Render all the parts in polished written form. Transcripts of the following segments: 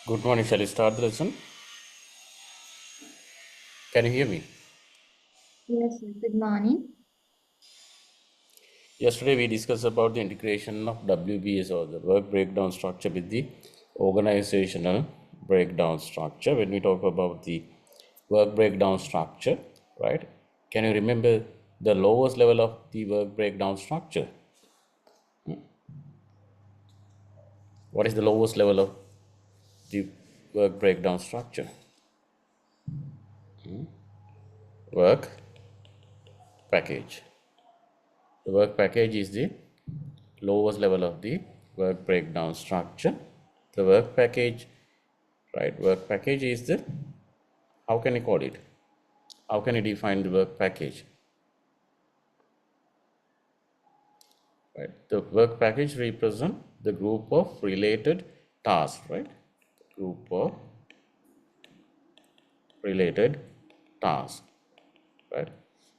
Good morning. Shall we start the lesson? Can you hear me? Yes, sir. Good morning. Yesterday we discussed about the integration of WBS or the work breakdown structure with the organizational breakdown structure. When we talk about the work breakdown structure, right? Can you remember the lowest level of the work breakdown structure? What is the lowest level of the work breakdown structure? Work package. The work package is the lowest level of the work breakdown structure. The work package, right? Work package is the, how can you call it? How can you define the work package? Right? The work package represent the group of related tasks, right? Group of related tasks, right?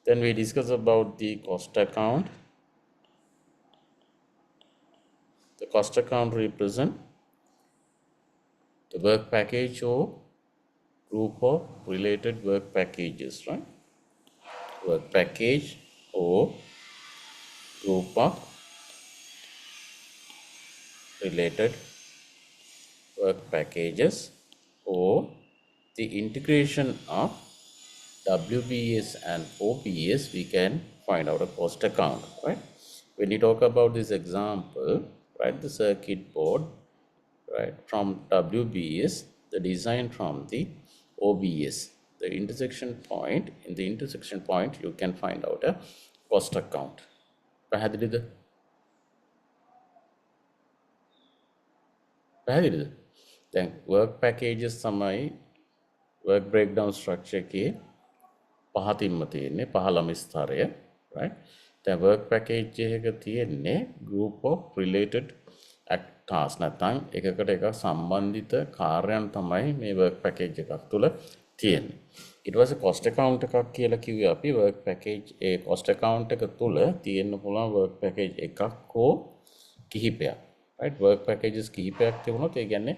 Then we discuss about the cost account. The cost account represent the work package or group of related work packages, right? Work package or group of related work packages or the integration of WBS and OBS, we can find out a cost account, right? When you talk about this example, right, the circuit board, right, from WBS, the design from the OBS, the intersection point, in the intersection point, you can find out a cost account. පැහැදිලිද? පැහැදිලිද? දැන් work packages තමයි work breakdown structure එකේ පහතින්ම තියෙන්නේ පහළම ස්තරය, right? දැන් work package එකක තියෙන්නේ group of related tasks නැත්නම් එකකට එකක් සම්බන්ධිත කාර්යයන් තමයි මේ work package එකක් තුළ තියෙන්නේ. ඊට පස්සේ cost account එකක් කියලා කිව්වේ අපි work package ඒ cost account එක තුළ තියෙන්න පුළුවන් work package එකක් හෝ කිහිපයක්, right? work packages කිහිපයක් තිබුණොත් ඒ කියන්නේ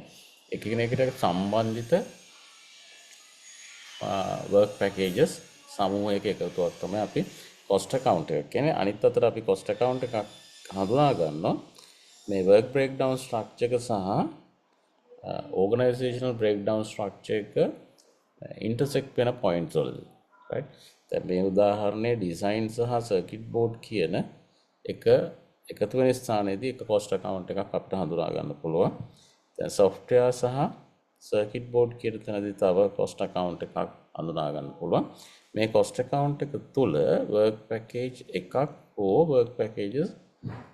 එකිනෙකට සම්බන්ධිත work packages සමූහයක එකතුවක් තමයි අපි cost account එක කියන්නේ. අනිත් අතට අපි cost account එකක් හඳුනා ගන්නවා මේ work breakdown structure එක සහ organizational breakdown structure එක intersect වෙන points වලදී, right? දැන් මේ උදාහරණයේ design සහ circuit board කියන එක එකතු වෙන ස්ථානයේදී එක cost account එකක් අපිට හඳුනා ගන්න පුළුවන්. දැන් software සහ circuit board කියන තැනදී තව cost account එකක් හඳුනා ගන්න පුළුවන්. මේ cost account එක තුල work package එකක් හෝ work packages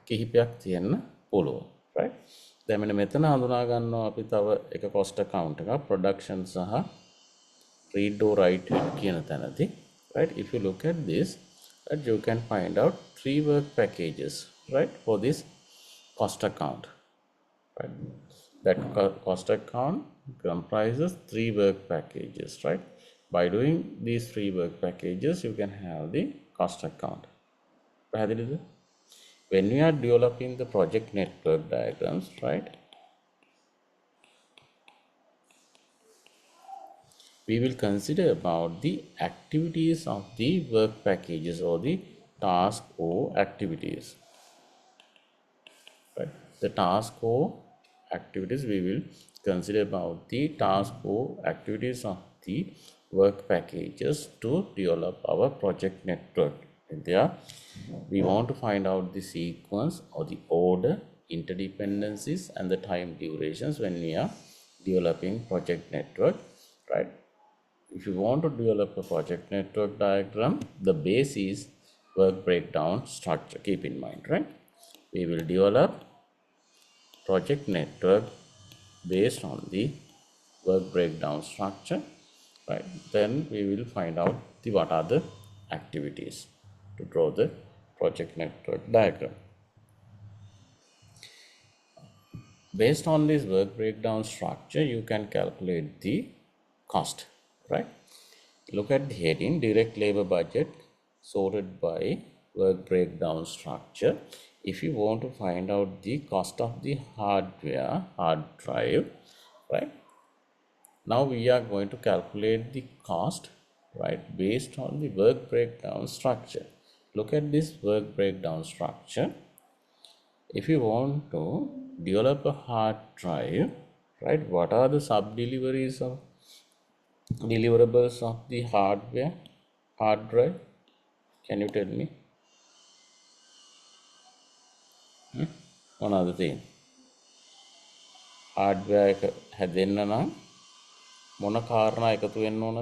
කිහිපයක් තියෙන්න පුළුවන්, right? දැන් මෙන්න මෙතන හඳුනා ගන්නවා අපි තව එක cost account එකක් production සහ read or write කියන තැනදී, right? If you look at this, right, you can find out three work packages, right, for this cost account, right? That cost account comprises three work packages, right? By doing these three work packages, you can have the cost account. When we are developing the project network diagrams, right, we will consider about the activities of the work packages or the task or activities, right? The task or activities, we will consider about the task or activities of the work packages to develop our project network. And there we want to find out the sequence or the order, interdependencies and the time durations when we are developing project network, right? If you want to develop a project network diagram, the base is work breakdown structure. Keep in mind, right? We will develop project network based on the work breakdown structure, right? Then we will find out the what are the activities to draw the project network diagram. Based on this work breakdown structure, you can calculate the cost, right? Look at the heading, direct labor budget sorted by work breakdown structure. If you want to find out the cost of the hardware, hard drive, right, Now we are going to calculate the cost, right, based on the work breakdown structure. Look at this work breakdown structure. If you want to develop a hard drive, right, what are the sub deliverables of the hard drive? Can you tell me? One other thing. Hardware එක හැදෙන්න නම් මොන කාරණා එකතු වෙන්න ඕනද?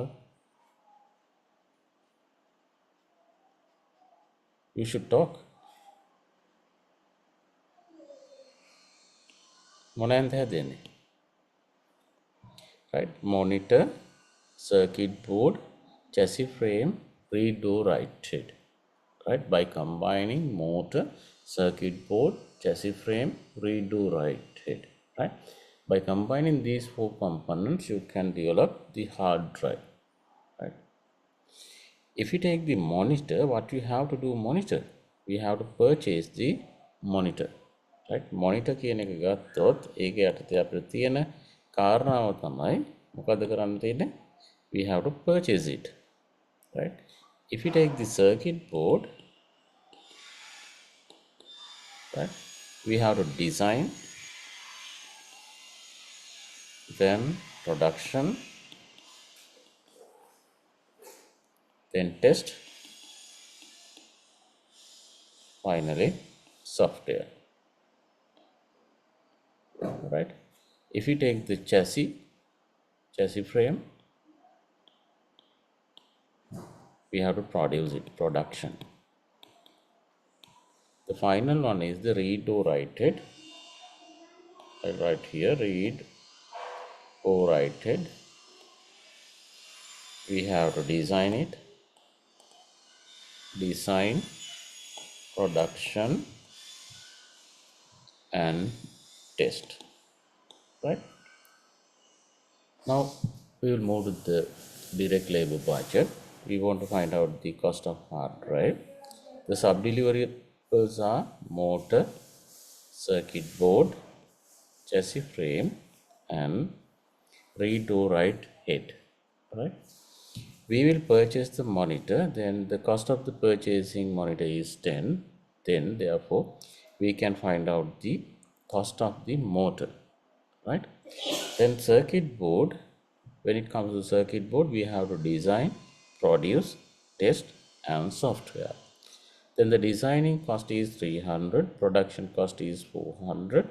You should talk. මොනෑන්ද හැදෙන්නේ? Right? Monitor, circuit board, chassis frame, read or write it. Right? By combining motor, circuit board, chassis frame, read or write it. Right? By combining these four components, you can develop the hard drive. Right? If you take the monitor, what you have to do monitor? We have to purchase the monitor. Right? Monitor කියන එක ගත්තොත් ඒකේ යටතේ අපිට තියෙන කාරණාව තමයි මොකද කරන්න තියෙන්නේ? We have to purchase it. Right? If you take the circuit board, right, we have to design, then production, then test, finally software. Right? If you take the chassis frame, we have to produce it, production. The final one is the read or write it. I write here read or write it. We have to design it, design, production, and test. Right? Now we will move to the direct labor budget. We want to find out the cost of hard drive. The sub deliverables are motor, circuit board, chassis frame, and read or write head. Right? We will purchase the monitor. Then the cost of the purchasing monitor is 10. Then therefore we can find out the cost of the motor. Right? Then circuit board, when it comes to circuit board, we have to design, produce, test, and software. Then the designing cost is 300, production cost is 400,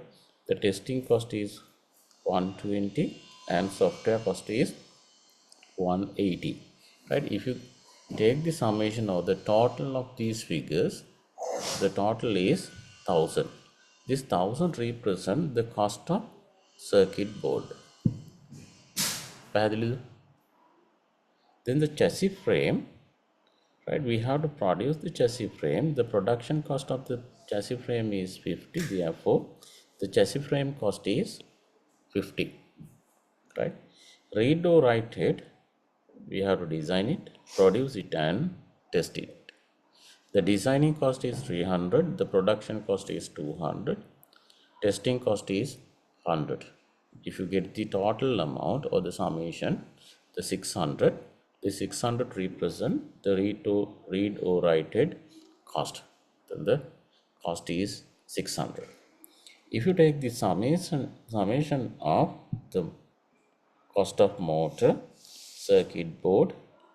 the testing cost is 120, and software cost is 180. Right? If you take the summation of the total of these figures, the total is 1000. This 1000 represent the cost of circuit board. Then the chassis frame, right? We have to produce the chassis frame. The production cost of the chassis frame is 50. Therefore, the chassis frame cost is 50. Right? Read or write it, we have to design it, produce it, and test it. The designing cost is 300. The production cost is 200. Testing cost is 100. If you get the total amount or the summation, the 600, the 600 represent the read or write it cost. Then the cost is 600. If you take the summation of the cost of motor, circuit board,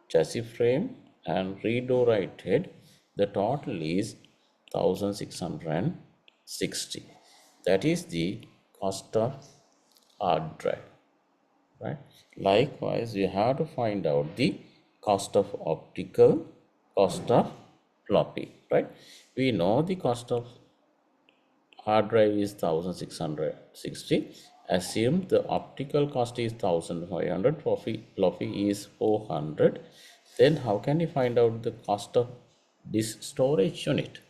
chassis frame, and read or write head, the total is 1660. That is the cost of hard drive. Right? Likewise, you have to find out the cost of optical, cost of floppy. Right? We know the cost of hard drive is 1660. Assume the optical cost is 1500, floppy is 400. Then how can you find out the cost of this storage unit?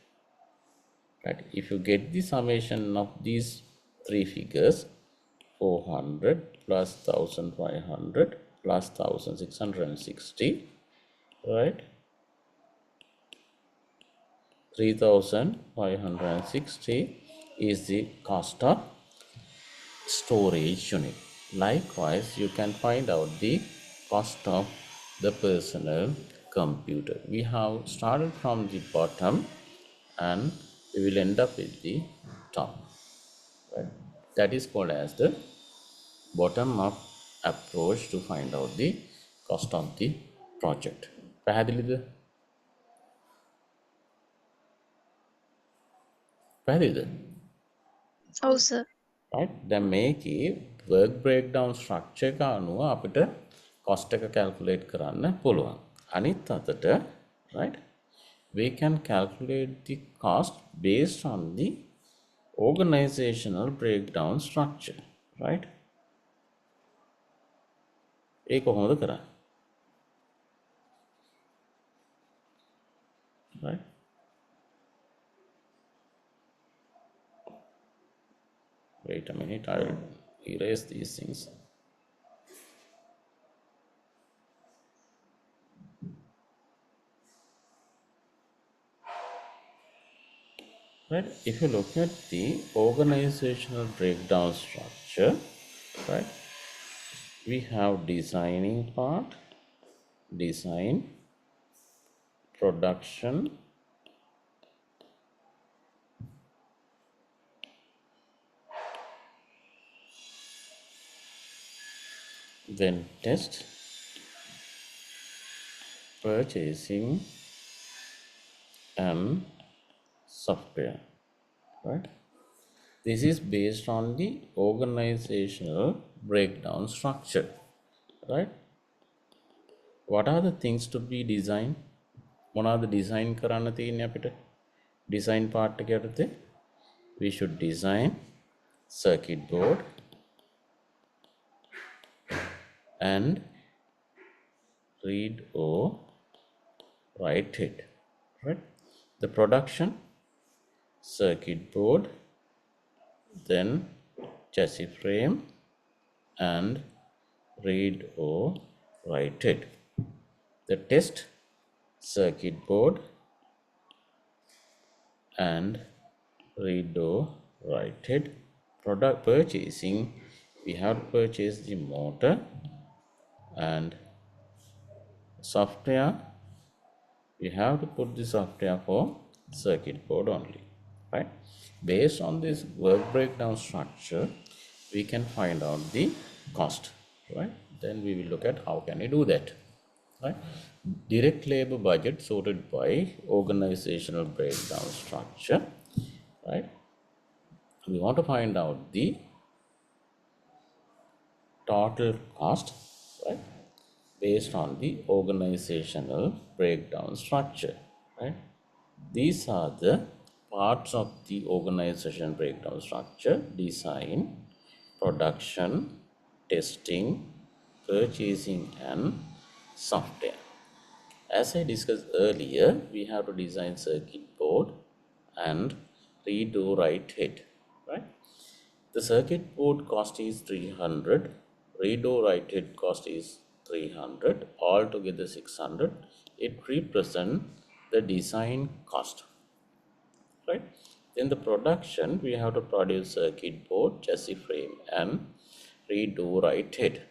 Right? If you get the summation of these three figures, 400 plus 1500 plus 1660, right? 3560 is the cost of storage unit. Likewise, you can find out the cost of the personal computer. We have started from the bottom and we will end up with the top. Right? That is called as the bottom up approach to find out the cost of the project. පැහැදිලිද? පැහැදිලිද? ඔව් sir. right? දැන් මේකේ work breakdown structure එක අනුව අපිට cost එක calculate කරන්න පුළුවන්. අනිත් අතට right, we can calculate the cost based on the organizational breakdown structure, right? ඒ කොහොමද කරන්නේ? right? Wait a minute, I will erase these things. Right, if you look at the organizational breakdown structure, right, we have designing part, design, production, then test, purchasing, and software, right? This is based on the organizational breakdown structure, right? What are the things to be designed? මොනවාද design කරන්න තියෙන්නේ අපිට? Design part එක යටතේ we should design circuit board and read or write it, right? The production, circuit board, then chassis frame and read or write it. The test, circuit board and read or write it. Product purchasing, we have to purchase the motor, and software, we have to put the software for circuit board only, right? Based on this work breakdown structure, we can find out the cost, right? Then we will look at how can we do that, right? Direct labor budget sorted by organizational breakdown structure, right? We want to find out the total cost, right, based on the organizational breakdown structure, right? These are the parts of the organization breakdown structure: design, production, testing, purchasing, and software. As I discussed earlier, we have to design circuit board and read or write it, right? The circuit board cost is 300, read or write it cost is 300, altogether 600. It represents the design cost, right? In the production, we have to produce circuit board, chassis frame, and read or write it,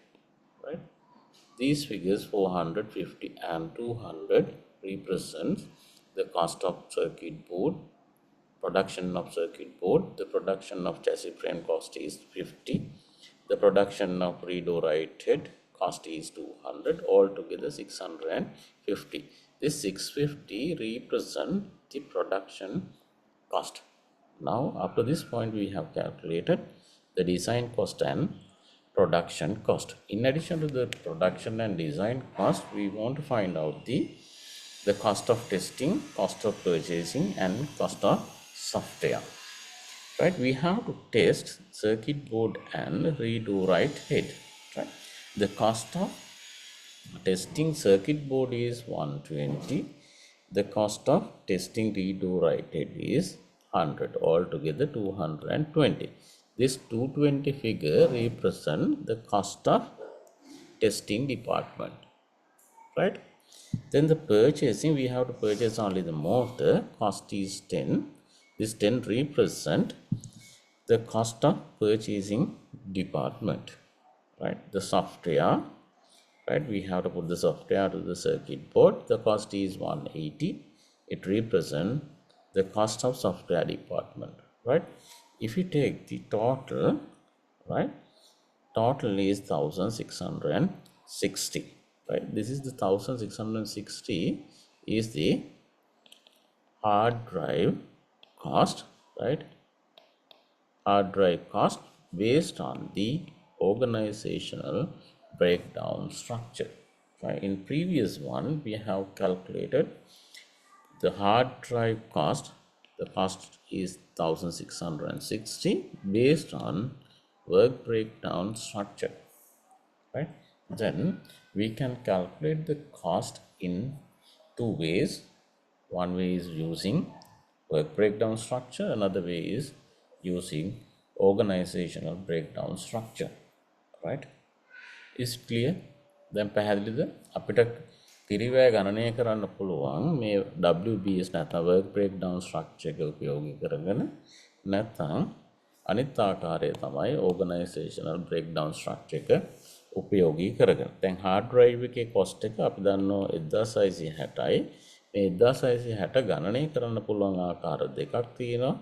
right? These figures 450 and 200 represents the cost of circuit board, production of circuit board. The production of chassis frame cost is 50. The production of read or write it cost is 200. Altogether 650. This 650 represent the production cost. Now, up to this point, we have calculated the design cost and production cost. In addition to the production and design cost, we want to find out the cost of testing, cost of purchasing, and cost of software, right? We have to test circuit board and read or write it, right? The cost of testing circuit board is 120. The cost of testing read or write it is 100. Altogether 220. This 220 figure represent the cost of testing department, right? Then the purchasing, we have to purchase only the motor, cost is 10. This 10 represent the cost of purchasing department, right? The software, right? We have to put the software to the circuit board. The cost is 180. It represents the cost of software department, right? If you take the total, right? Total is 1660, right? This is the 1660 is the hard drive cost, right? Hard drive cost based on the organizational breakdown structure. Right? In previous one, we have calculated the hard drive cost. The cost is 1660 based on work breakdown structure. Right? Then we can calculate the cost in two ways. One way is using work breakdown structure, another way is using organizational breakdown structure. Right? Is clear? දැන් පැහැදිලිද? අපිට පිරිවැය ගණනය කරන්න පුළුවන් මේ WBS නැත්නම් work breakdown structure එක උපයෝගී කරගෙන නැත්නම් අනිත් ආකාරය තමයි organizational breakdown structure එක උපයෝගී කරගෙන. දැන් hard drive එකේ cost එක අපි දන්නවා 1660යි. මේ 1660 ගණනය කරන්න පුළුවන් ආකාර දෙකක් තියෙනවා.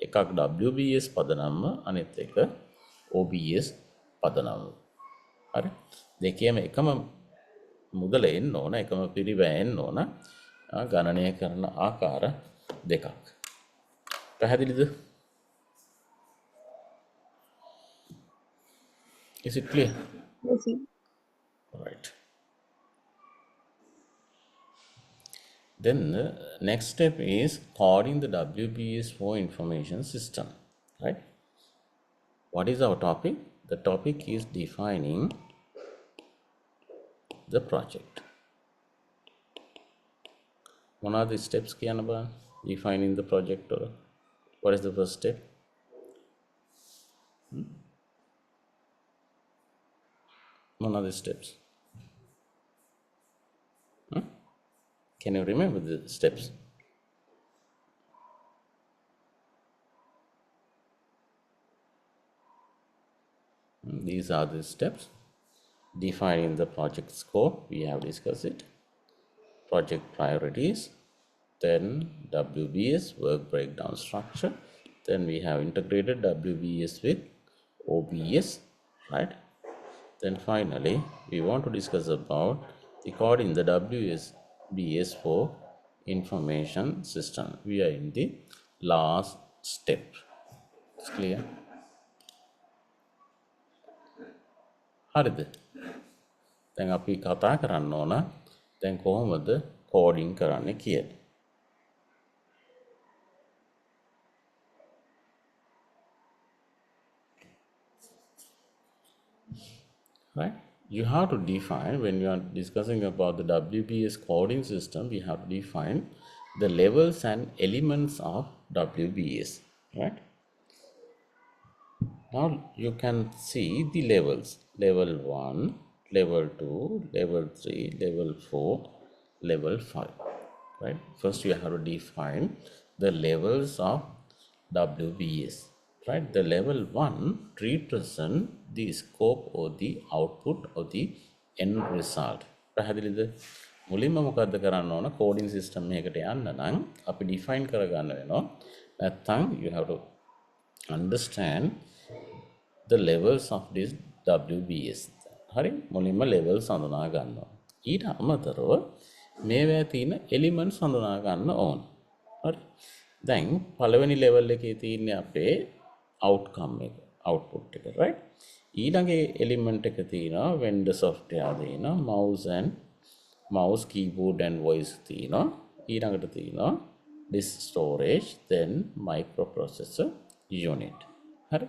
එකක් WBS පදනම, අනිත් එක OBS පදනම. හරි? දෙකේම එකම මුදල එන්න ඕන, එකම පිරිවැය එන්න ඕන. ගණනය කරන ආකාර දෙකක්. පැහැදිලිද? Is it clear? Yes, sir. Right. Then the next step is coding the WBS4 information system. Right? What is our topic? The topic is defining the project. What are the steps කියන්න බලන්න? Defining the project or what is the first step? What are the steps? Can you remember the steps? These are the steps. Defining the project scope, we have discussed it. Project priorities, then WBS, work breakdown structure, then we have integrated WBS with OBS, right? Then finally, we want to discuss about recording the WBS4 information system. We are in the last step. It's clear? හරිද? දැන් අපි කතා කරන්න ඕන දැන් කොහොමද coding කරන්න කියලා. Right? You have to define, when you are discussing about the WBS coding system, we have to define the levels and elements of WBS. Right? Now you can see the levels. Level 1, level 2, level 3, level 4, level 5. Right? First you have to define the levels of WBS. Right? The level 1 represents the scope or the output or the end result. පැහැදිලිද? මුලින්ම මොකද්ද කරන්න ඕන? coding system එකකට යන්න නම් අපි define කරගන්න වෙනවා. නැත්නම් you have to understand the levels of this WBS. හරි? මුලින්ම levels හඳුනා ගන්නවා. ඊට අමතරව මේවා තියෙන elements හඳුනා ගන්න ඕන. හරි? දැන් පළවෙනි level එකේ තියෙන්නේ අපේ outcome එක, output එක, right? ඊළඟේ element එක තියෙනවා vendor software තියෙනවා, mouse, keyboard and voice තියෙනවා. ඊළඟට තියෙනවා disk storage, then microprocessor unit. හරි?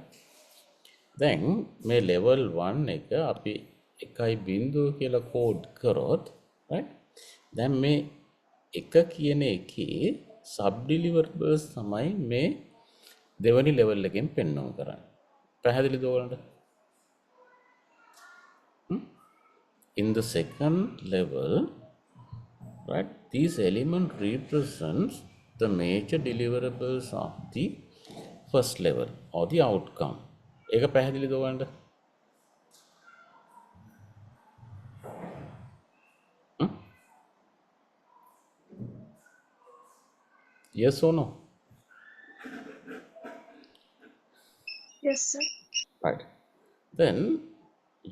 දැන් මේ level 1 එක අපි 1.0 කියලා කෝඩ් කරොත්, right? දැන් මේ 1 කියන එකේ sub deliverables තමයි මේ දෙවනි level එකෙන් පෙන්වන්න කරන්නේ. පැහැදිලිද ඔයගලන්ට? In the second level, right, these elements represents the major deliverables of the first level or the outcome. ඒක පැහැදිලිද ඔයගලන්ට? Yes or no? Yes, sir. Right. Then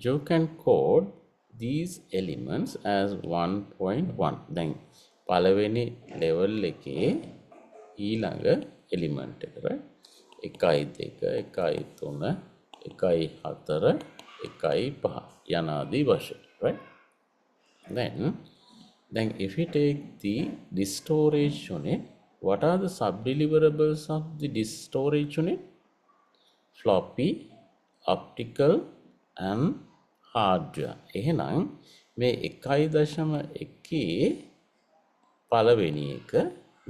you can code these elements as 1.1. දැන් පළවෙනි level එකේ ඊළඟ element එක, right? 1 2 1 3 1 4 1 5 යනාදී වශයෙන්, right? Then if we take the disk storage unit, what are the subdeliverables of the disk storage unit? Floppy, optical and hardware. එහෙනම් මේ 1.1 පළවෙනි එක,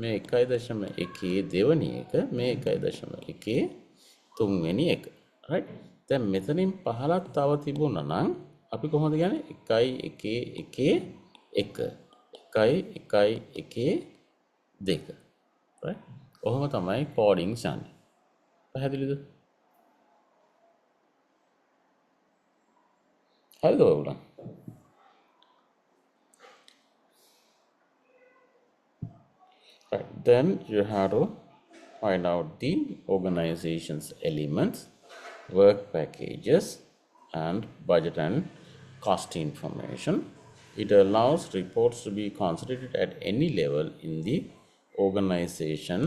මේ 1.1 දෙවෙනි එක, මේ 1.1 තුන්වෙනි එක. right? දැන් මෙතනින් පහලක් තව තිබුණා නම් අපි කොහොමද කියන්නේ 1 2 right? ඔහොම තමයි කෝඩින්ග් යන්නේ. පැහැදිලිද? හරිද ඔයගොල්ලෝ? Right. Then you have to find out the organization's elements, work packages, and budget and cost information. It allows reports to be considered at any level in the organization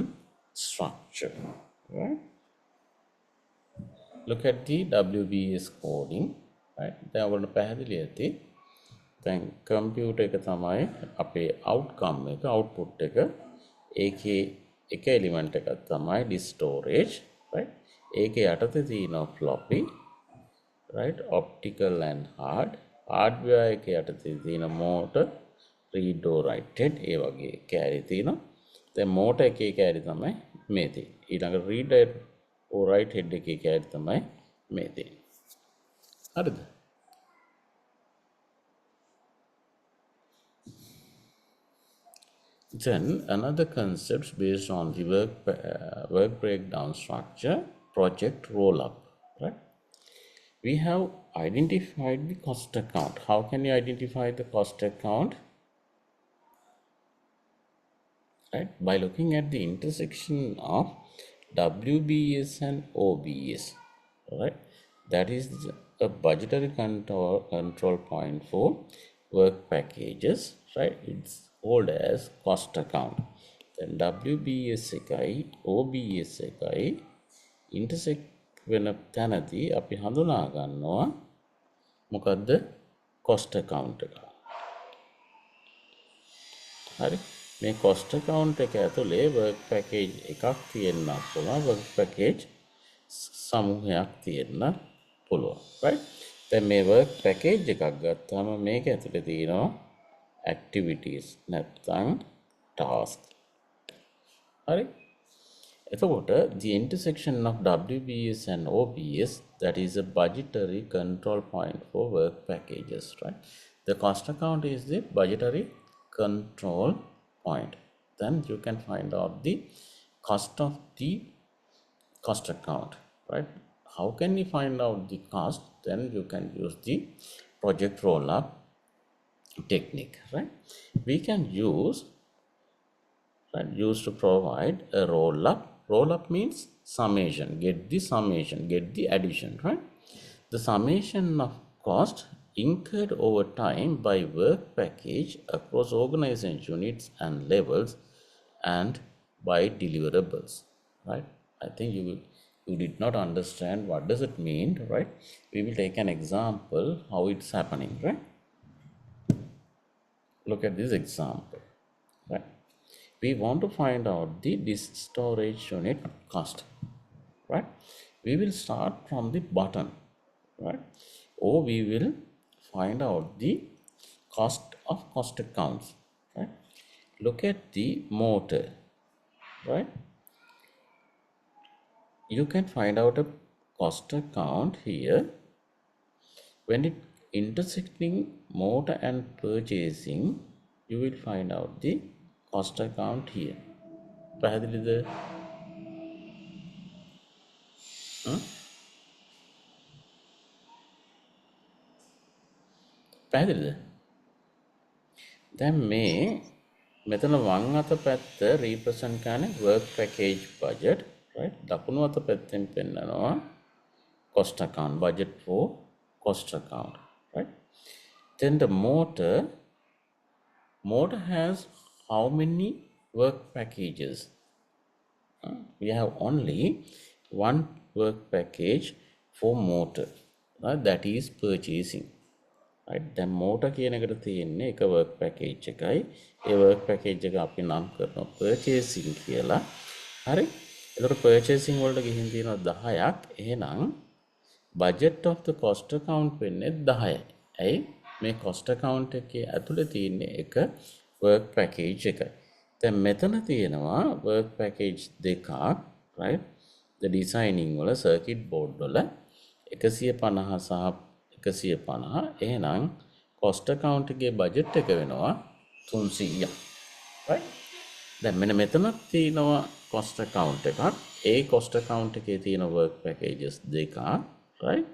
structure. Right? Look at the WBS coding. Right? දැන් ඔයගොල්ලෝ පැහැදිලි ඇති. දැන් computer එක තමයි අපේ outcome එක, output එක. ඒකේ එක එලිමන්ට් එකක් තමයි disk storage, right? ඒකේ යටතේ තියෙනවා floppy, right? Optical and hardware එකේ යටතේ තියෙන motor, read or write head, ඒ වගේ කැරි තියෙනවා. දැන් motor එකේ කැරි තමයි මේ තියෙන්නේ. ඊළඟ read or write head එකේ කැරි තමයි මේ තියෙන්නේ. හරිද? Then another concept based on the work breakdown structure, project roll-up, right? We have identified the cost account. How can you identify the cost account? Right? By looking at the intersection of WBS and OBS, right? That is a budgetary control point for work packages, right? It's called as cost account. Then WBS එකයි OBS එකයි intersect වෙන තැනදී අපි හඳුනා ගන්නවා මොකද්ද? cost account එක. හරි. මේ cost account එක ඇතුලේ work package එකක් තියෙන්න පුළුවන්, work package සමූහයක් තියෙන්න පුළුවන්, right? දැන් මේ work package එකක් ගත්තාම මේක ඇතුලේ තියෙනවා activities නැත්නම් task. හරි? එතකොට the intersection of WBS and OBS, that is a budgetary control point for work packages, right? The cost account is the budgetary control point. Then you can find out the cost of the cost account, right? How can you find out the cost? Then you can use the project roll-up technique, right? We can use to provide a roll-up. Roll-up means summation, get the addition, right? The summation of cost incurred over time by work package across organization units and levels and by deliverables, right? I think you did not understand what does it mean, right? We will take an example how it's happening, right? Look at this example, right? We want to find out the disk storage unit cost, right? We will start from the bottom, right? Or we will find out the cost of cost accounts, right? Look at the motor, right? You can find out a cost account here. When it intersecting motor and purchasing, you will find out the cost account here. පැහැදිලිද? පැහැදිලිද? දැන් මේ මෙතන වම් අත පැත්ත represent කරන්නේ work package budget, right? දකුණු අත පැත්තෙන් පෙන්නනවා cost account, budget for cost account, right? Then the motor has how many work packages? We have only one work package for motor, right? That is purchasing, right? දැන් motor කියන එකට තියෙන්නේ එක work package එකයි. ඒ work package එක අපි නම් කරනවා purchasing කියලා. හරි? ඒතකොට purchasing වලට ගිහින් තියෙනවා 10ක්. එහෙනම් budget of the cost account වෙන්නේ 10යි. ඇයි? මේ cost account එකේ ඇතුලේ තියෙන්නේ එක work package එකයි. දැන් මෙතන තියෙනවා work package දෙකක්, right? The designing වල circuit board වල 150 සහ 150. එහෙනම් cost account එකේ budget එක වෙනවා 300ක්, right? දැන් මෙන්න මෙතන තියෙනවා cost account එකක්. ඒ cost account එකේ තියෙන work packages දෙකක්, right?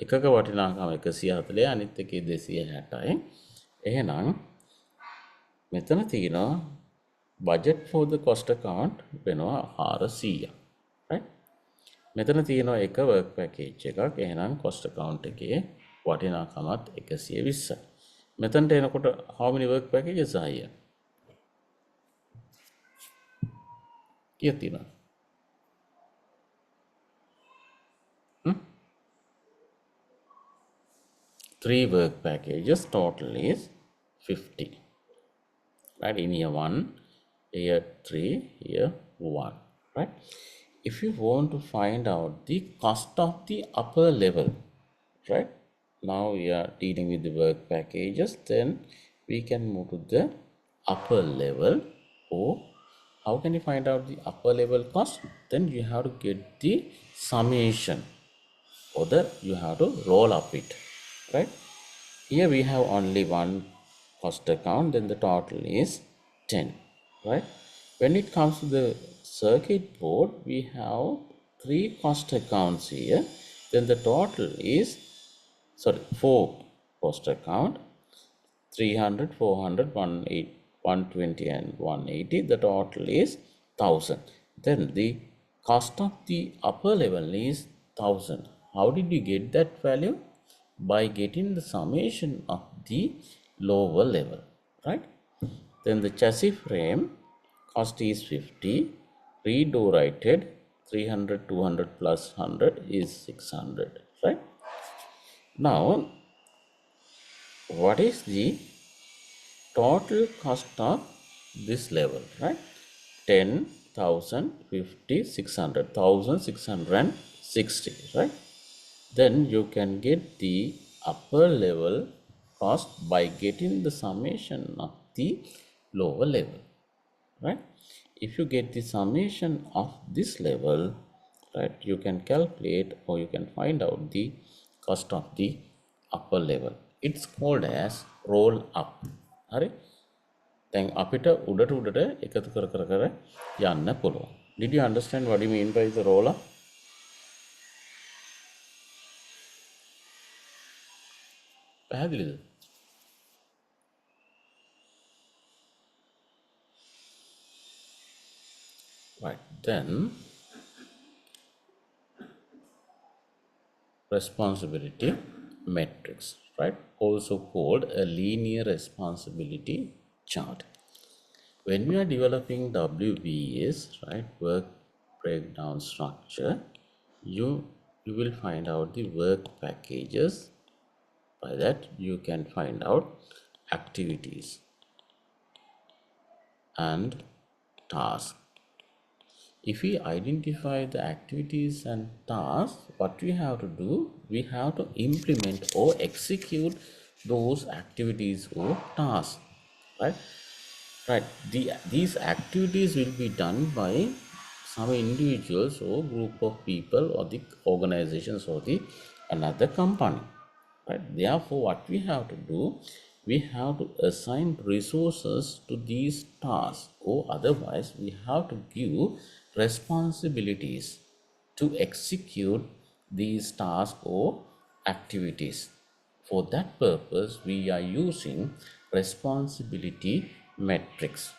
එකක වටිනාකම 140, අනිත් එකේ 260යි. එහෙනම් මෙතන තියෙනවා budget for the cost account වෙනවා 400ක්, right? මෙතන තියෙනවා එක work package එකක්. එහෙනම් cost account එකේ වටිනාකමත් 120යි. මෙතනට එනකොට how many work packages are here? කීයක් තියෙනවද? 3 work packages, total is 50, right? In year 1, year 3, year 1, right? If you want to find out the cost of the upper level, right? Now we are dealing with the work packages, then we can move to the upper level. Or how can you find out the upper level cost? Then you have to get the summation, or you have to roll up it, right? Here we have only one cost account, then the total is 10, right? When it comes to the circuit board, we have 3 cost accounts here, then the total is 4 cost account, 300, 400, 120 and 180. The total is 1000. Then the cost of the upper level is 1000. How did you get that value? By getting the summation of the lower level, right? Then the chassis frame cost is 50, redo rated 300, 200 plus 100 is 600, right? Now what is the total cost of this level, right? 10,000, 50, 600, 1,660, right? Then you can get the upper level cost by getting the summation of the lower level, right? If you get the summation of this level, right, you can calculate or you can find out the cost of the upper level. It's called as roll up. හරි? දැන් අපිට උඩට එකතු කර යන්න පුළුවන්. Did you understand what you mean by the roll up? පැහැදිලිද? Right, then responsibility matrix, right? Also called a linear responsibility chart. When we are developing WBS, right, work breakdown structure, you will find out the work packages. By that you can find out activities and tasks. If we identify the activities and tasks, what we have to do, we have to implement or execute those activities or tasks, right? Right. These activities will be done by some individuals or group of people or the organizations or the another company, right? Therefore, what we have to do, we have to assign resources to these tasks, or otherwise we have to give responsibilities to execute these tasks or activities. For that purpose, we are using responsibility matrix,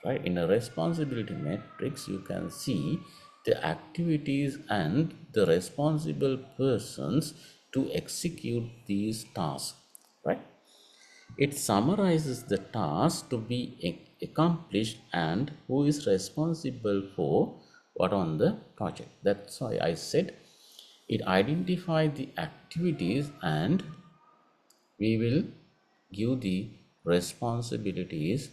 right? In a responsibility matrix, you can see the activities and the responsible persons to execute these tasks, right? It summarizes the task to be accomplished and who is responsible for what on the project. That's why I said it identifies the activities and we will give the responsibilities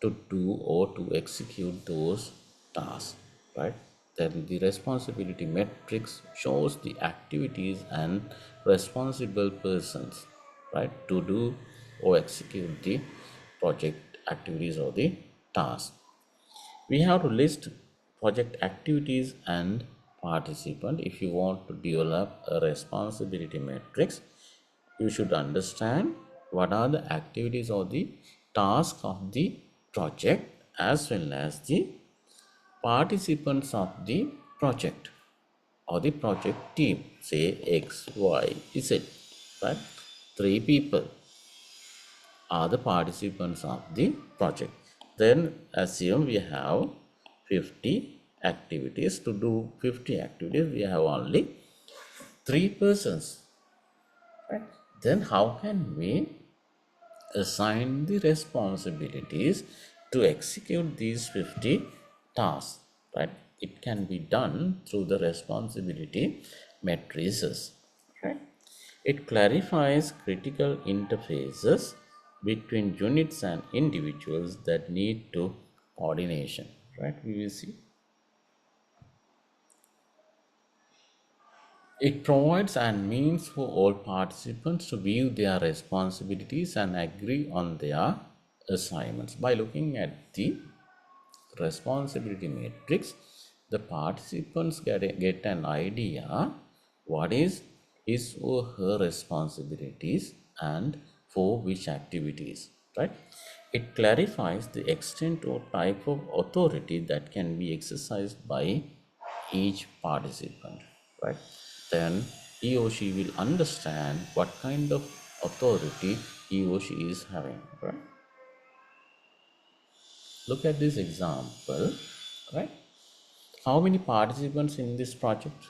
to do or to execute those tasks, right? Then the responsibility matrix shows the activities and responsible persons, right, to do or execute the project activities or the task. We have to list project activities and participant. If you want to develop a responsibility matrix, you should understand what are the activities or the task of the project as well as the participants of the project or the project team, say X, Y, Z, right? 3 people are the participants of the project. Then assume we have 50 activities. To do 50 activities, we have only 3 persons. Right? Then how can we assign the responsibilities to execute these 50 tasks? Right? It can be done through the responsibility matrices. Right? It clarifies critical interfaces between units and individuals that need to coordination. Right? We will see. It provides and means for all participants to view their responsibilities and agree on their assignments. By looking at the responsibility matrix, the participants get an idea what is his or her responsibilities and for which activities, right? It clarifies the extent or type of authority that can be exercised by each participant, right? Then he or she will understand what kind of authority he or she is having, right? Look at this example, right? How many participants in this project?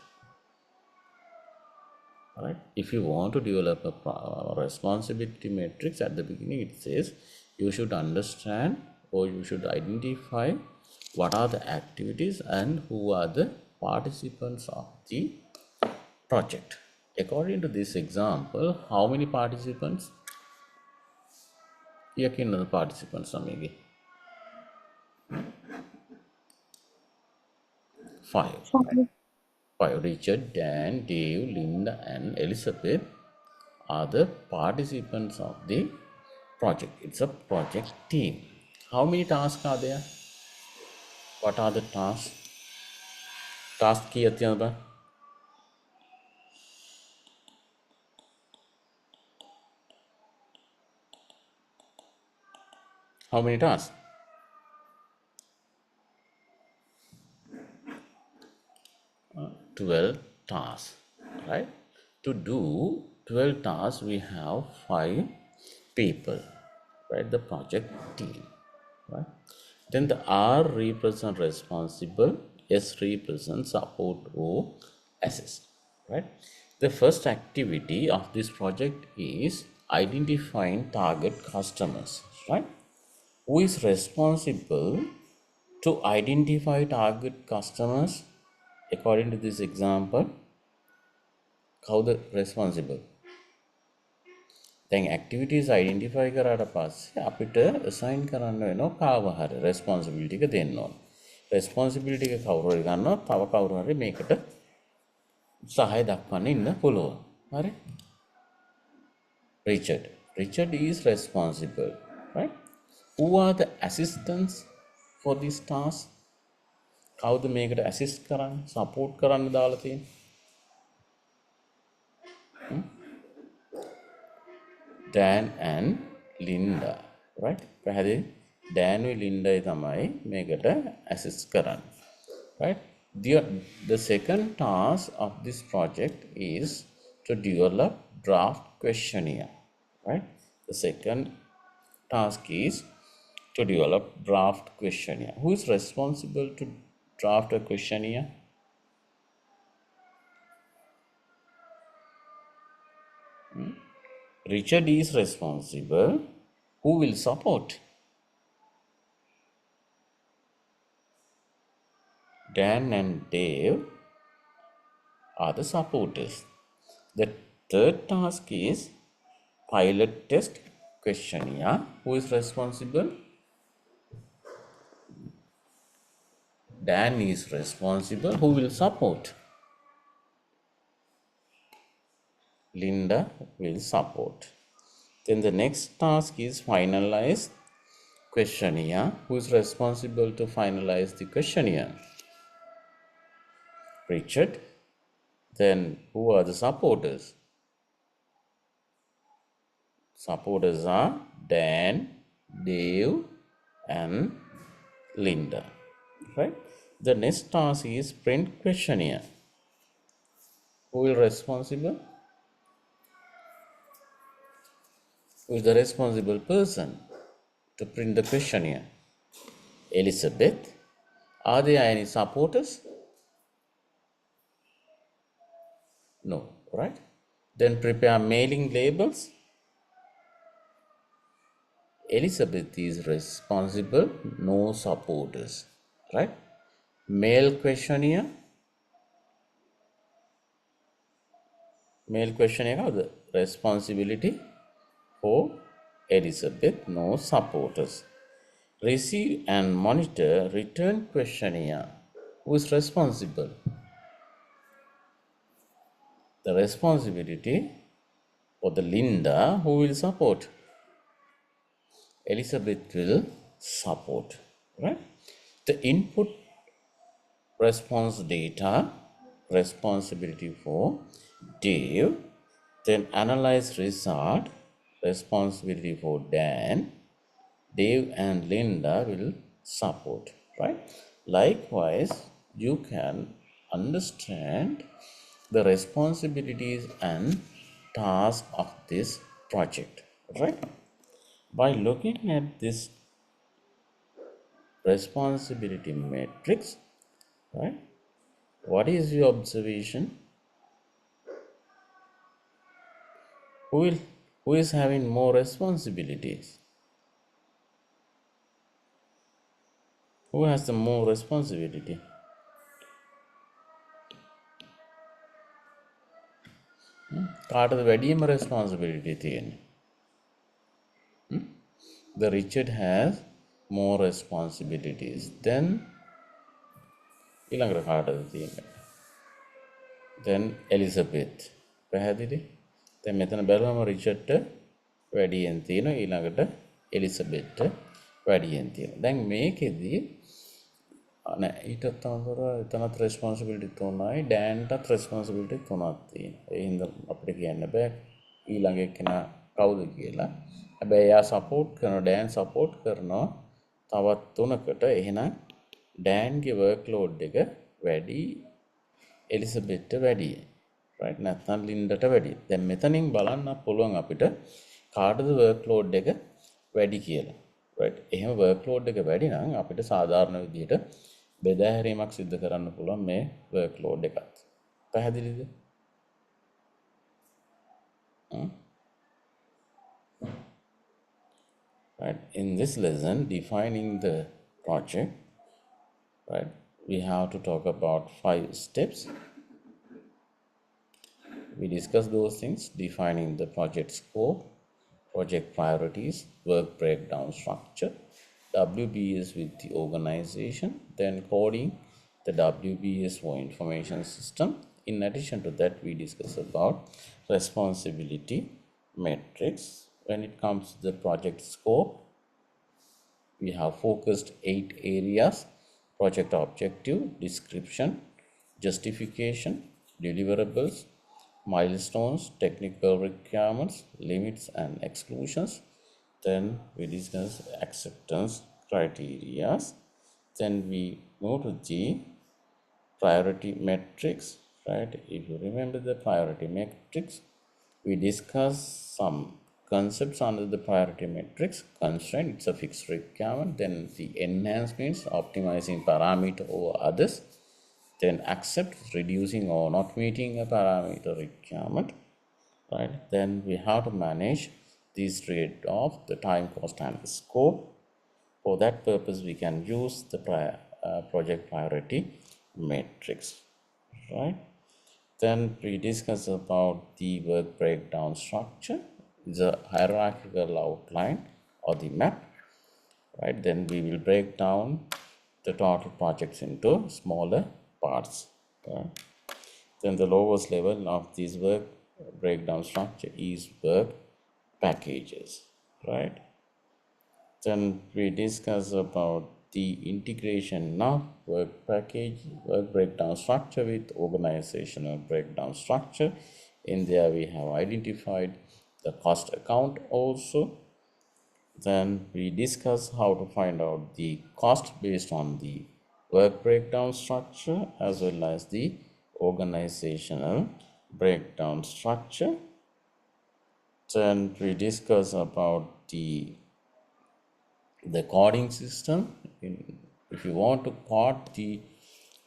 Right? If you want to develop a responsibility matrix, at the beginning it says you should understand or you should identify what are the activities and who are the participants of the project. According to this example, how many participants? Yakin participants samegi 5. Right? 5. Richard, Dan, Dave, Linda, and Elizabeth are the participants of the project. It's a project team. How many tasks are there? What are the tasks? Task key at the other. How many tasks? 12 tasks, right? To do 12 tasks, we have 5 people, right? The project team, right? Then the R represent responsible, S represent support or assist, right? The first activity of this project is identifying target customers, right? Who is responsible to identify target customers? According to this example, how the responsible? Then activities identify කරාට පස්සේ අපිට assign කරන්න වෙනවා කාව හරි responsibility එක දෙන්න ඕන. responsibility එක කවුරු හරි ගන්නවා, තව කවුරු හරි මේකට සහාය දක්වන්න ඉන්න පුළුවන්. හරි? Richard. Richard is responsible, right? Who are the assistants for this task? කවුද මේකට assist කරන්න, support කරන්න දාලා තියෙන්නේ? Dan and Linda, right? පැහැදිලි? Dan with Linda තමයි මේකට assist කරන්න, right? The second task of this project is to develop draft questionnaire, right? The second task is to develop draft questionnaire. Who is responsible to draft a questionnaire? Richard is responsible. Who will support? Dan and Dave are the supporters. The third task is pilot test questionnaire. Who is responsible? Dan is responsible. Who will support? Linda will support. Then the next task is finalize questionnaire. Who is responsible to finalize the questionnaire? Richard. Then who are the supporters? Supporters are Dan, Dave, and Linda. Right? The next task is print questionnaire. Who will responsible? Who is the responsible person to print the questionnaire? Elizabeth. Are there any supporters? No, right? Then prepare mailing labels. Elizabeth is responsible, no supporters, right? Mail questionnaire. Mail questionnaire of the responsibility for Elizabeth, no supporters. Receive and monitor return questionnaire. Who is responsible? The responsibility for the Linda, who will support? Elizabeth will support, right? The input response data, responsibility for Dave. Then analyze result, responsibility for Dan. Dave and Linda will support, right? Likewise, you can understand the responsibilities and tasks of this project, right? By looking at this responsibility matrix, right? What is your observation? Who is having more responsibilities? Who has the more responsibility? කාටද වැඩියම responsibility තියෙන්නේ? The Richard has more responsibilities than ඊළඟට කාටද තියෙන්නේ? Then Elizabeth. පැහැදිලි? දැන් මෙතන බැලුවම රිචඩ්ට වැඩියෙන් තියෙනවා, ඊළඟට එලිසබෙත්ට වැඩියෙන් තියෙනවා. දැන් මේකෙදී නෑ ඊටත් අමතරව එතනත් responsibility තුනයි, ඩෑන්ටත් responsibility තුනක් තියෙනවා. ඒ හින්දා අපිට කියන්න බෑ ඊළඟ එක්කෙනා කවුද කියලා. හැබැයි එයා සපෝට් කරනවා, ඩෑන් සපෝට් කරනවා තවත් තුනකට. එහෙනම් ඩෑන්ගේ workload එක වැඩි එලිසබෙත්ට වැඩියි. right? නැත්නම් ලින්ඩට වැඩි. දැන් මෙතනින් බලන්න පුළුවන් අපිට කාටද workload එක වැඩි කියලා. right? එහෙම workload එක වැඩි නම් අපිට සාධාරණ විදිහට බෙදා හැරීමක් සිදු කරන්න පුළුවන් මේ workload එකත්. පැහැදිලිද? Right? In this lesson, defining the project, right? We have to talk about 5 steps. We discuss those things: defining the project scope, project priorities, work breakdown structure, WBS with the organization, then coding the WBS for information system. In addition to that, we discuss about responsibility matrix. When it comes to the project scope, we have focused 8 areas: project objective, description, justification, deliverables, milestones, technical requirements, limits and exclusions. Then we discuss acceptance criteria. Then we move to the priority matrix, right? If you remember the priority matrix, we discuss some concepts under the priority matrix. Constraint, it's a fixed requirement. Then the enhance means optimizing parameter over others. Then accept, reducing or not meeting a parameter requirement, right? Then we have to manage these trade-off, the time, cost, and the scope. For that purpose, we can use the project priority matrix, right? Then we discuss about the work breakdown structure, the hierarchical outline or the map, right? Then we will break down the total projects into smaller parts, right? Then the lowest level of this work breakdown structure is work packages, right? Then we discuss about the integration of work breakdown structure with organizational breakdown structure. In there we have identified the cost account also. Then we discuss how to find out the cost based on the work breakdown structure as well as the organizational breakdown structure. Then we discuss about the coding system. If you want to code the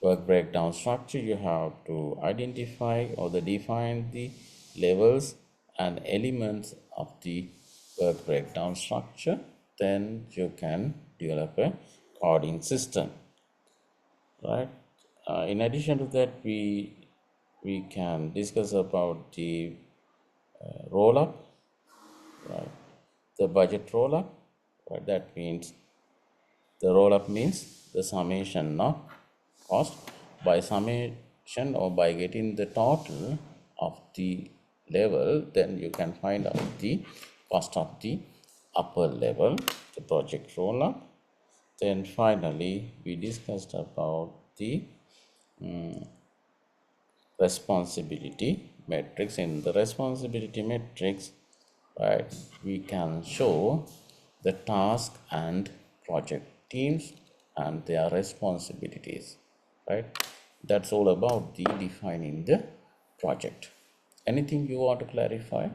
work breakdown structure, you have to identify or define the levels and elements of the work breakdown structure. Then you can develop a coding system, right? In addition to that, we can discuss about the roll up, right? The budget roll up, right? That means the roll up means the summation of cost. By summation or by getting the total of the level, then you can find out the cost of the upper level, the project roll up. Then finally we discussed about the responsibility matrix. In the responsibility matrix, right, we can show the task and project teams and their responsibilities, right? That's all about the defining the project. Anything you want to clarify?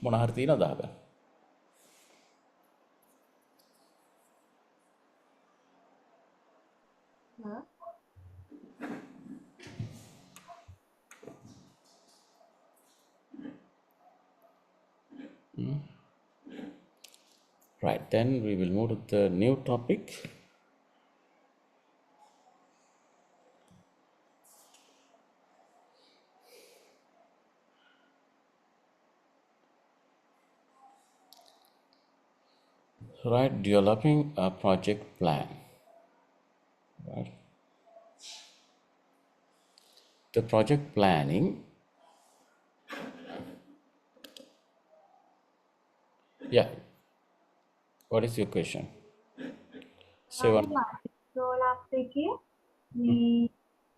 මොන හරි තියෙනවද අහගන්න? Right, then we will move to the new topic. Right, developing a project plan, right? The project planning, yeah, what is your question? Say one. Roll up එකේ මේ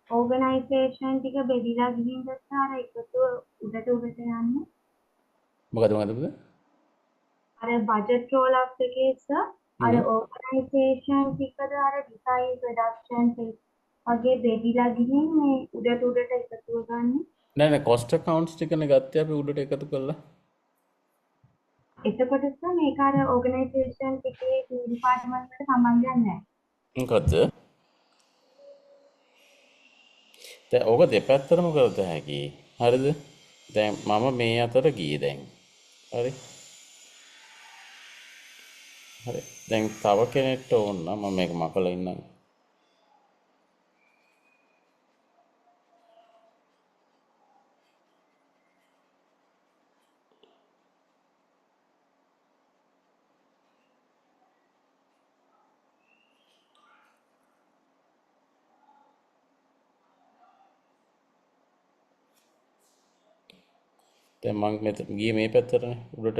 organisation ටික බෙදිලා ගිහින් දැන් අර එකතු උඩට යන්නේ මොකද? අර බජට් රෝල් අප් එකේ අර ඕගනයිසේෂන් ටිකද අර ඩිසයින් ප්‍රොඩක්ෂන් වගේ බෙදිලා ගිහින් මේ උඩට එකතු ගන්න. නෑ cost accounts ටිකනේ ගත්තේ අපි උඩට එකතු කළා. එතකොට මේක අර ඕගනයිසේෂන් ටිකේ ඩිපාර්ට්මන්ට් වලට සම්බන්ධයක් නැහැ. මොකද්ද? දැන් ඕක දෙපැත්තටම කරත හැකි. හරිද? දැන් මම මේ අතර ගියේ දැන්. හරි. හරි. දැන් තව කෙනෙක්ට ඕන නම් මම මේක මකලා ඉන්නම්. දැන් මම මෙතන ගියේ මේ පැත්තටනේ උඩට.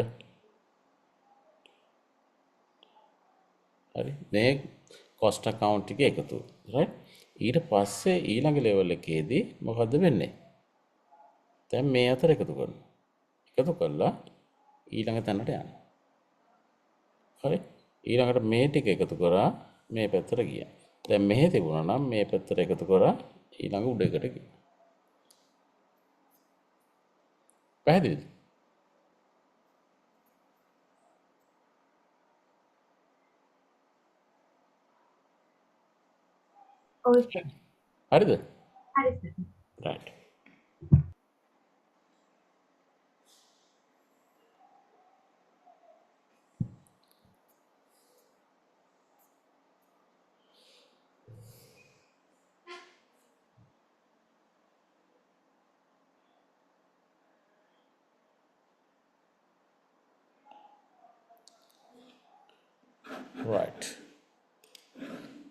හරි. මේ cost account ටික එකතු, right? ඊට පස්සේ ඊළඟ level එකේදී මොකද්ද වෙන්නේ? දැන් මේ අතර එකතු කරනවා. එකතු කළා ඊළඟ තැනට යනවා. හරි. ඊළඟට මේ ටික එකතු කරා මේ පැත්තට ගියා. දැන් මෙහෙ තිබුණා නම් මේ පැත්තට එකතු කරා ඊළඟ උඩ එකට ගියා. පැහැදිලිද? ඔව් සර්. හරිද? හරි sir. right. Right.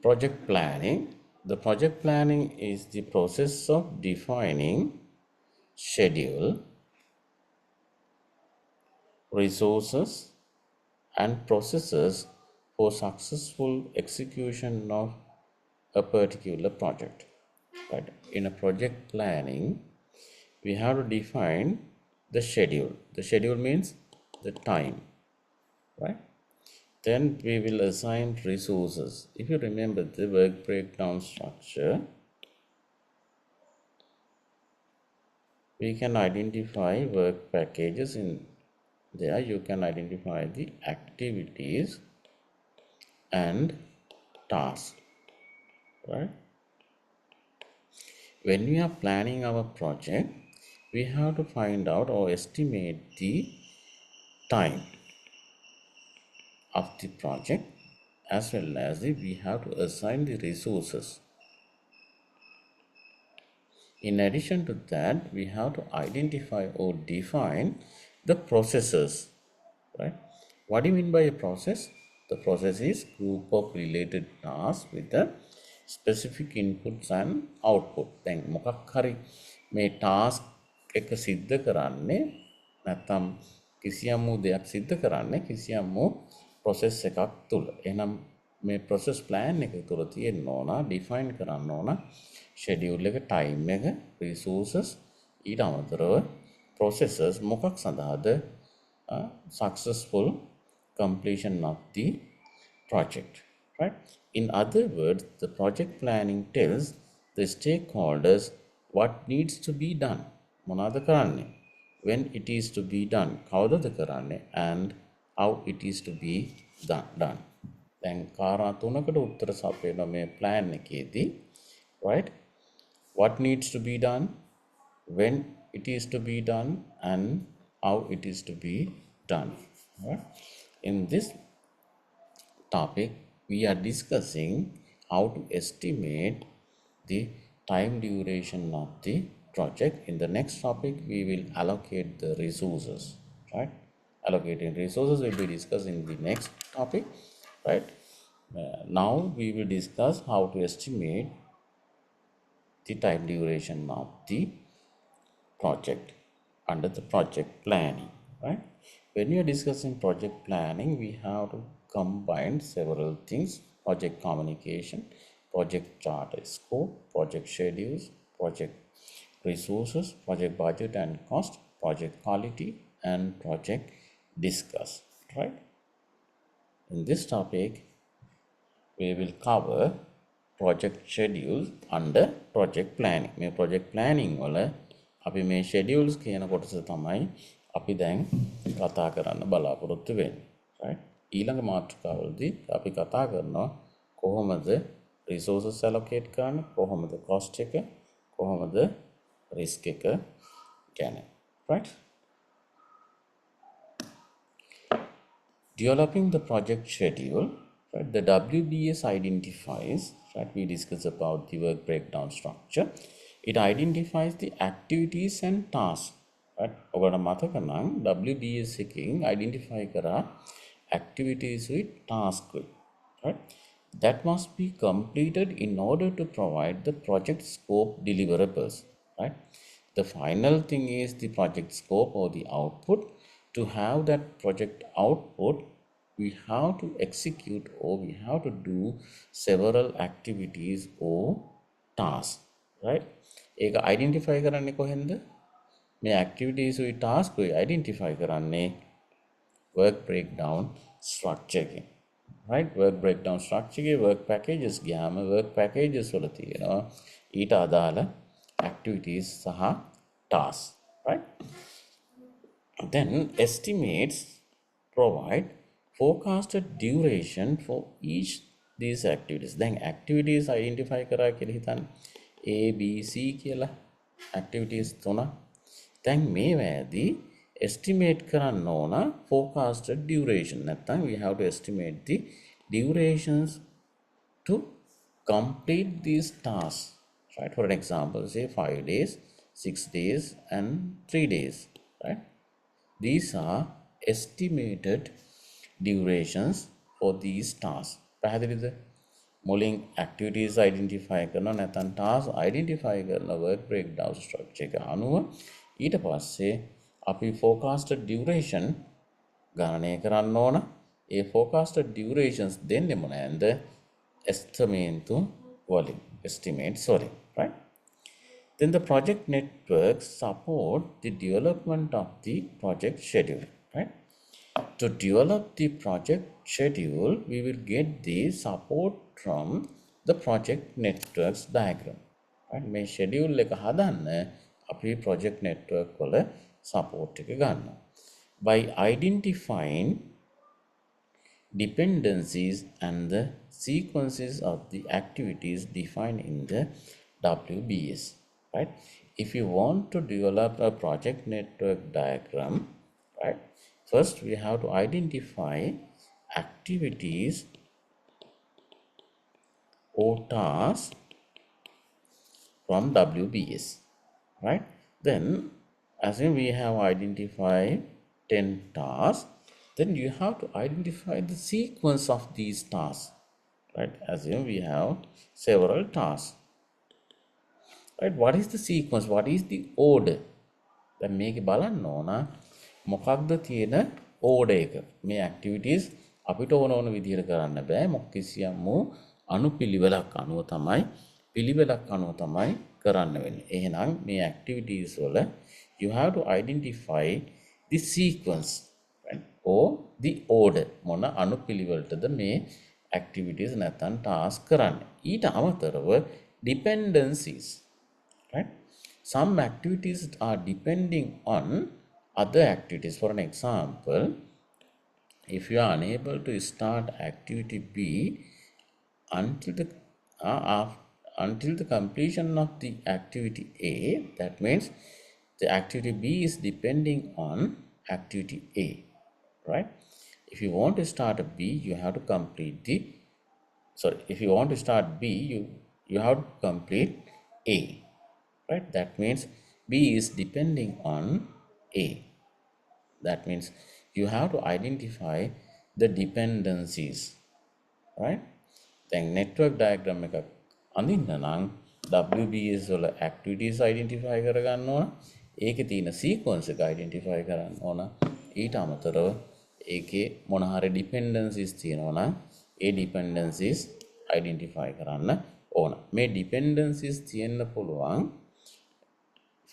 Project planning. The project planning is the process of defining schedule, resources, and processes for successful execution of a particular project. Right. In a project planning, we have to define the schedule. The schedule means the time, right? Then we will assign resources. If you remember the work breakdown structure, we can identify work packages in there. You can identify the activities and tasks, right? When we are planning our project, we have to find out or estimate the time of the project, as well as we have to assign the resources. In addition to that, we have to identify or define the processes, right? What do you mean by a process? The process is group of related tasks with the specific inputs and output. දැන් මොකක් හරි මේ task එක සිද්ධ කරන්නේ නැත්නම් කිසියම් වූ දෙයක් සිද්ධ කරන්නේ කිසියම් වූ process එකක් තුල. එහෙනම් මේ process plan එක තුල තියෙන්න ඕන define කරන්න ඕන schedule එක, time එක, resources, ඊට අමතරව processes මොකක් සඳහාද? Successful completion of the project, right? In other words, the project planning tells the stakeholders what needs to be done, මොනවද කරන්නේ, when it is to be done, කවදද කරන්නේ, and how it is to be done. දැන් කාරණා තුනකට උත්තර සපයන මේ plan එකේදී, right? What needs to be done, when it is to be done, and how it is to be done. Right? In this topic, we are discussing how to estimate the time duration of the project. In the next topic, we will allocate the resources. Right? Allocating resources will be discussed in the next topic. Right? Now we will discuss how to estimate the time duration of the project under the project planning, right? When you are discussing project planning, we have to combine several things: project communication, project charter scope, project schedules, project resources, project budget and cost, project quality, and project discuss, right? In this topic, we will cover project schedules under project planning. මේ project planning වල අපි මේ schedules කියන කොටස තමයි අපි දැන් කතා කරන්න බලාපොරොත්තු වෙන්නේ, right? ඊළඟ මාතෘකාවලදී අපි කතා කරනවා කොහොමද resources allocate කරන්නේ, කොහොමද cost එක, කොහොමද risk එක ගැන, right? Developing the project schedule, right? The WBS identifies, right? We discussed about the work breakdown structure. It identifies the activities and tasks, right? ඔගොල්ලෝ මතක නම් WBS එකකින් identify කරා activities with task with, right? That must be completed in order to provide the project scope deliverables, right? The final thing is the project scope or the output. To have that project output, we have to execute or we have to do several activities or tasks, right? ඒක identify කරන්නේ කොහෙන්ද? මේ activities or task को identify කරන්නේ work breakdown structure එකෙන්, right? Work breakdown structure එකේ work packages ගියාම work packages වල තියෙනවා ඊට අදාළ activities සහ tasks, right? Then estimates provide forecasted duration for each these activities. Then activities identify කරා කියලා හිතන්න. A, B, C කියලා activities තුන. දැන් මේවැදී estimate කරන්න ඕන forecasted duration. නැත්නම් we have to estimate the durations to complete these tasks. Right? For an example, say 5 days, 6 days and 3 days. Right? These are estimated durations for these tasks. පැහැදිලිද? මුලින් activities identify කරනවා නැත්නම් task identify කරන work breakdown structure එක අනුව ඊට පස්සේ අපි forecasted duration ගණනය කරන්න ඕන. ඒ forecasted durations දෙන්නේ මොනවාද? estimate වලින්, estimates වලින්, right? Then the project networks support the development of the project schedule, right? To develop the project schedule, we will get the support from the project networks diagram. Right? මේ schedule එක හදන්න අපි project network වල support එක ගන්නවා. By identifying dependencies and the sequences of the activities defined in the WBS. Right? If you want to develop a project network diagram, right, first we have to identify activities or tasks from WBS, right? Then assume we have identified 10 tasks, then you have to identify the sequence of these tasks, right? Assume we have several tasks. Right? What is the sequence? What is the order? දැන් මේක බලන්න ඕන මොකක්ද තියෙන order එක. මේ activities අපිට ඕන විදිහට කරන්න බෑ. මොකකිසියම් වූ අනුපිළිවෙලක් අනුව තමයි කරන්න වෙන්නේ. එහෙනම් මේ activities වල you have to identify the sequence, right? or the order. මොන අනුපිළිවෙලටද මේ activities නැත්නම් task කරන්නේ. ඊට අමතරව dependencies, right? Some activities are depending on other activities. For an example, if you are unable to start activity B until the completion of the activity A, that means the activity B is depending on activity A, right? If you want to start a B, you have to complete the if you want to start B, you have to complete A, right? That means B is depending on A. That means you have to identify the dependencies, right? Then network diagram එක අඳින්න නම් WBS වල activities identify කරගන්න ඕන. ඒකේ තියෙන sequence එක identify කරන්න ඕන. ඊට අමතරව ඒකේ මොන හරි dependencies තියෙනවා නම් ඒ dependencies identify කරන්න ඕන. මේ dependencies තියෙන්න පුළුවන්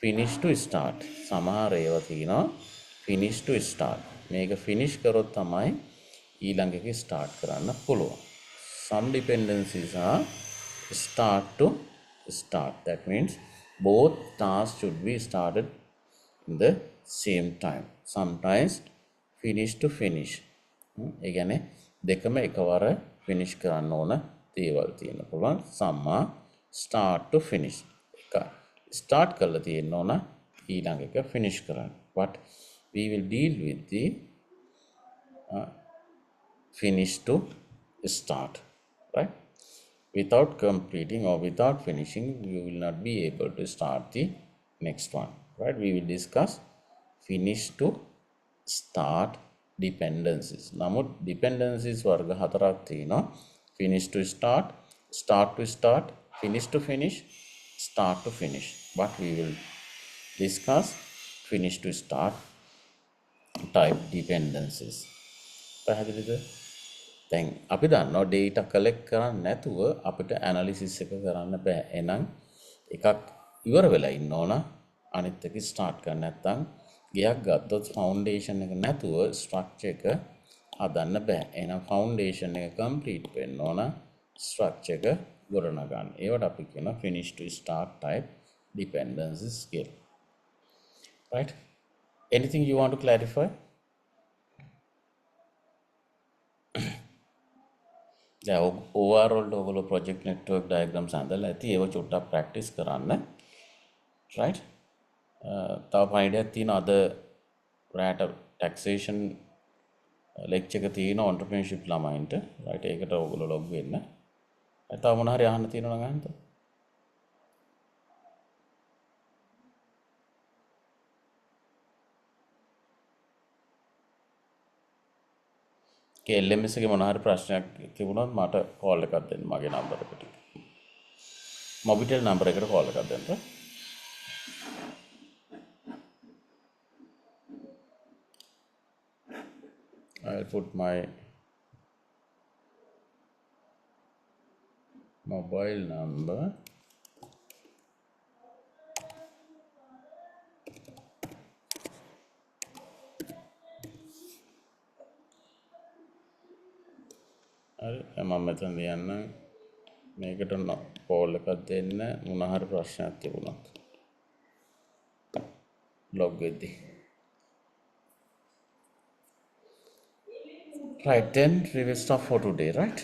finish to start. සමහර ඒවා තියෙනවා finish to start. මේක finish කරොත් තමයි ඊළඟ එකේ start කරන්න පුළුවන්. Some dependencies are start to start. That means both tasks should be started in the same time. Sometimes finish to finish. ඒ කියන්නේ දෙකම එකවර finish කරන්න ඕන දේවල් තියෙන්න පුළුවන්. Some are start to finish. එක start කරලා තියෙන්න ඕන ඊළඟ එක finish කරන්න. But we will deal with the finish to start, right? Without completing or without finishing, you will not be able to start the next one, right? We will discuss finish to start dependencies. නමුත් dependencies වර්ග හතරක් තියෙනවා. Finish to start, start to start, finish to finish, start to finish. But we will discuss finish to start type dependencies. පැහැදිලිද? දැන් අපි දන්නවා data collect කරන්නේ නැතුව අපිට analysis එක කරන්න බෑ. එහෙනම් එකක් ඉවර වෙලා ඉන්න ඕන අනිත් එක start කරන්න නැත්නම් ගියක් ගත්තොත් foundation එක නැතුව structure එක හදන්න බෑ. එහෙනම් ෆවුන්ඩේෂන් එක කම්ප්ලීට් වෙන්න ඕන ස්ට්‍රක්චර් එක ගොඩනගන්න. ඒවට අපි කියනවා finish to start type dependency skill. Right? Anything you want to clarify? දැන් overall ඔයගොල්ලෝ project network diagrams හදලා ඇති. ඒව චුට්ටක් practice කරන්න. Right? තව පයිඩයක් තියෙන අද රෑට taxation lecture එක තියෙන entrepreneurship ළමයින්ට. right? ඒකට ඔයගොල්ලෝ log වෙන්න. තව මොන හරි අහන්න තියෙනවා නම් අහන්න. LMS එකේ මොන හරි ප්‍රශ්නයක් තිබුණොත් මට කෝල් එකක් දෙන්න මගේ නම්බර එකට. මොබිටෙල් නම්බර එකට කෝල් එකක් දෙන්න. I'll put my mobile number. හරි මම මෙතන ලියන්න මේකට කෝල් එකක් දෙන්න මොන හරි ප්‍රශ්නයක් තිබුණොත් log වෙද්දී. Right, then we will stop for today, right?